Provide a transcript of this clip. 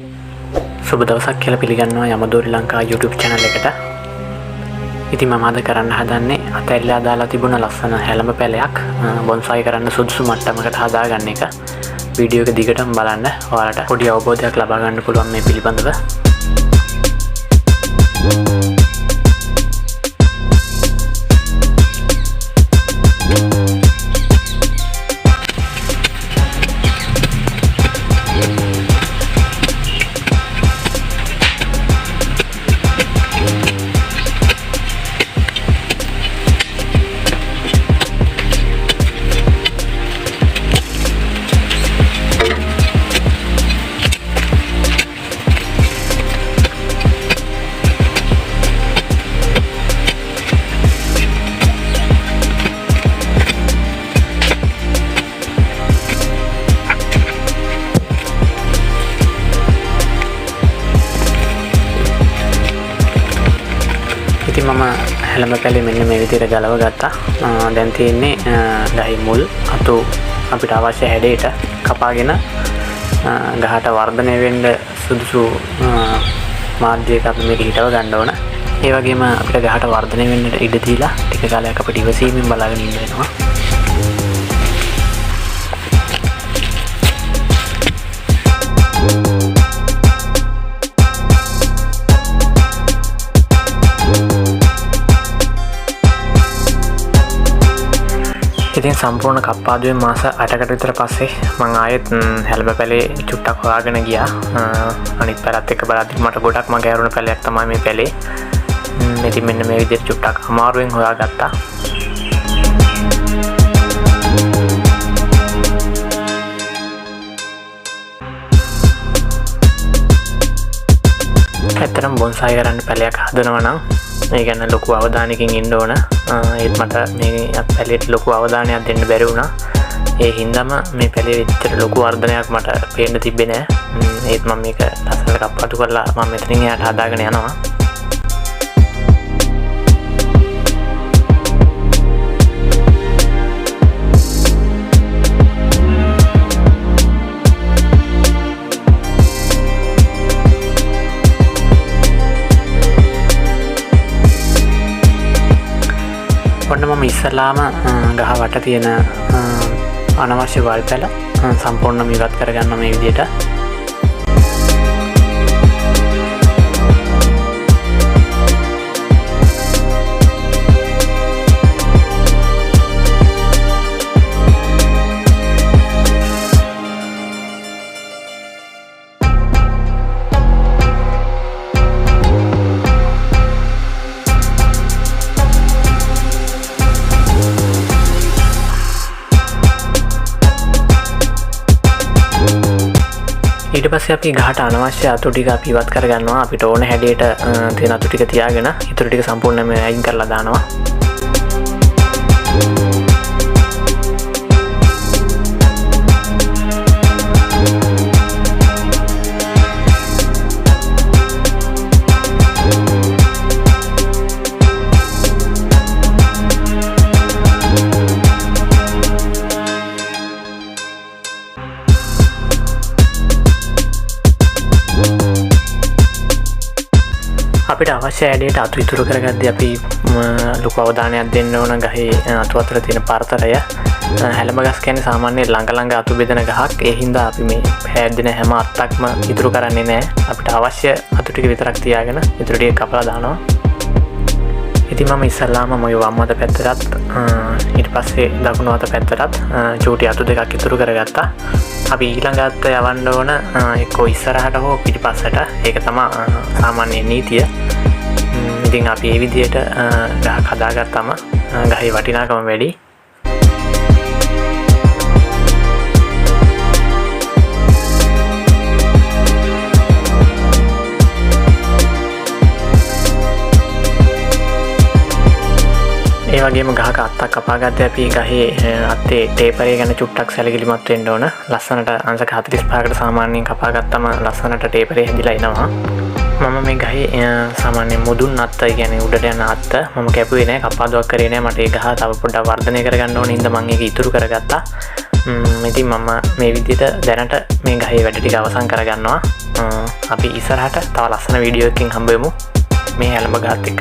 සුබ දවසක් කියලා පිළිගන්නවා Yamadori Lanka YouTube channel එකට. ඉතින් මම අද කරන්න හදන්නේ අතැල්ලා දාලා තිබුණ ලස්සන හැලඹ පැලයක් බොන්සයි කරන්න සුදුසු මට්ටමකට හදාගන්න එක. වීඩියෝ එක දිගටම බලන්න. ඔයාලට පොඩි අවබෝධයක් ලබා ගන්න පුළුවන් මේ පිළිබඳව. ඉතින් මම හැලඹ පැලේ මෙන්න මේ විදිහට ගලව ගත්තා. දැන් තියෙන්නේ ගහේ මුල් අතු අපිට අවශ්‍ය හැඩයට කපාගෙන ගහට වර්ධනය වෙන්න සුදුසු මාධ්‍යයක අපි මේක හිටව ගන්න ඕන. ඒ වගේම අපිට ගහට වර්ධනය වෙන්න ඉඩ දීලා ටික කාලයක් අපිට ඉවසීමෙන් බලාගෙන ඉන්න වෙනවා. ඉතින් සම්පූර්ණ කප්පාදුවෙන් මාස 8කට විතර පස්සේ මම ආයෙත් හැලඹ පැලේ චුට්ටක් හොයාගෙන ගියා. අනිත් පැලත් එක්ක බලද්දි මට ගොඩක් මග ඇරුණ පැලයක් තමයි මේ පැලේ. ඉතින් මෙන්න මේ විදිහට චුට්ටක් අමාරුවෙන් හොයාගත්තා. ඇත්තටම බොන්සයි කරන්න පැලයක් හදනවා නම් ඒ ගැන ලොකු අවධානයකින් ඉන්න ඕන. ඒත් මට මේ පැලේට ලොකු අවධානයක් දෙන්න බැරි වුණා. ඒ හින්දාම මේ පැලේ විතර ලොකු වර්ධනයක් මට පේන්න තිබ්බේ නෑ. ඒත් මම මේක ලස්සනට කප්පාදු කරලා මම මෙතනින් එහාට හදාගෙන යනවා. ඔන්න මම ඉස්සලාම ගහ වට තියෙන අනවශ්‍ය වල් පැල සම්පූර්ණයෙන්ම ඉවත් කරගන්න මේ විදිහට. ඊට පස්සේ අපි ගහට අනවශ්‍ය අතු ටික අපි ඉවත් කරගන්නවා. අපිට ඕන හැඩයට තියෙන අතු ටික තියාගෙන ඊටු ටික සම්පූර්ණයෙන්ම අයින් කරලා දානවා. අපිට අවශ්‍ය හැඩයට අතු ඉතුරු කරගද්දී අපි ලොකු අවධානයක් දෙන්න ඕන ගහේ අතු අතර තියෙන පරතරය. හැලඹ ගස් කියන්නේ සාමාන්‍යයෙන් ළඟ ළඟ අතු බෙදෙන ගහක්. ඒ හින්දා අපි මේ හැදෙන හැම අත්තක්ම ඉතුරු කරන්නේ නැහැ. අපිට අවශ්‍ය අතු ටික විතරක් තියාගෙන ඉතුරු ටික කපලා දානවා. ඉතින් මම ඉස්සල්ලාම මගේ වම් අත පැත්තටත් ඊට පස්සේ දකුණු අත පැත්තටත් චූටි අතු දෙකක් ඉතුරු කරගත්තා. අපි ඊළඟට යවන්න ඕන එක්කෝ ඉස්සරහට හෝ පිටිපස්සට. ඒක තමයි සාමාන්‍ය නීතිය. ඉතින් අපි මේ විදිහට ගහක් හදාගත්තම ගහේ වටිනාකම වැඩි. ඒ වගේම ගහක අත්තක් කපාගත්තේ අපි ගහේ අත්තේ ටේපරේ ගැන චුට්ටක් සැලකිලිමත් වෙන්න ඕන. ලස්සනට අංශක 45කට සාමාන්‍යයෙන් කපාගත්තම ලස්සනට ටේපරේ හැදිලා එනවා. මම මේ ගහේ සාමාන්‍ය මුදුන් අත්ත කියන්නේ උඩට යන අත්ත මම කැපුවේ නෑ, කපාදුවක් කරේ නෑ. මට ඒ ගහ තව පොඩ්ඩක් වර්ධනය කරගන්න ඕන හින්දා මම ඒක ඉතුරු කරගත්තා. ඉතින් මම මේ විදිහට දැනට මේ ගහේ වැඩ ටික අවසන් කරගන්නවා. අපි ඉස්සරහට තව ලස්සන වීඩියෝ එකකින් හම්බෙමු මේ හැලඹ ගහත් එක්ක.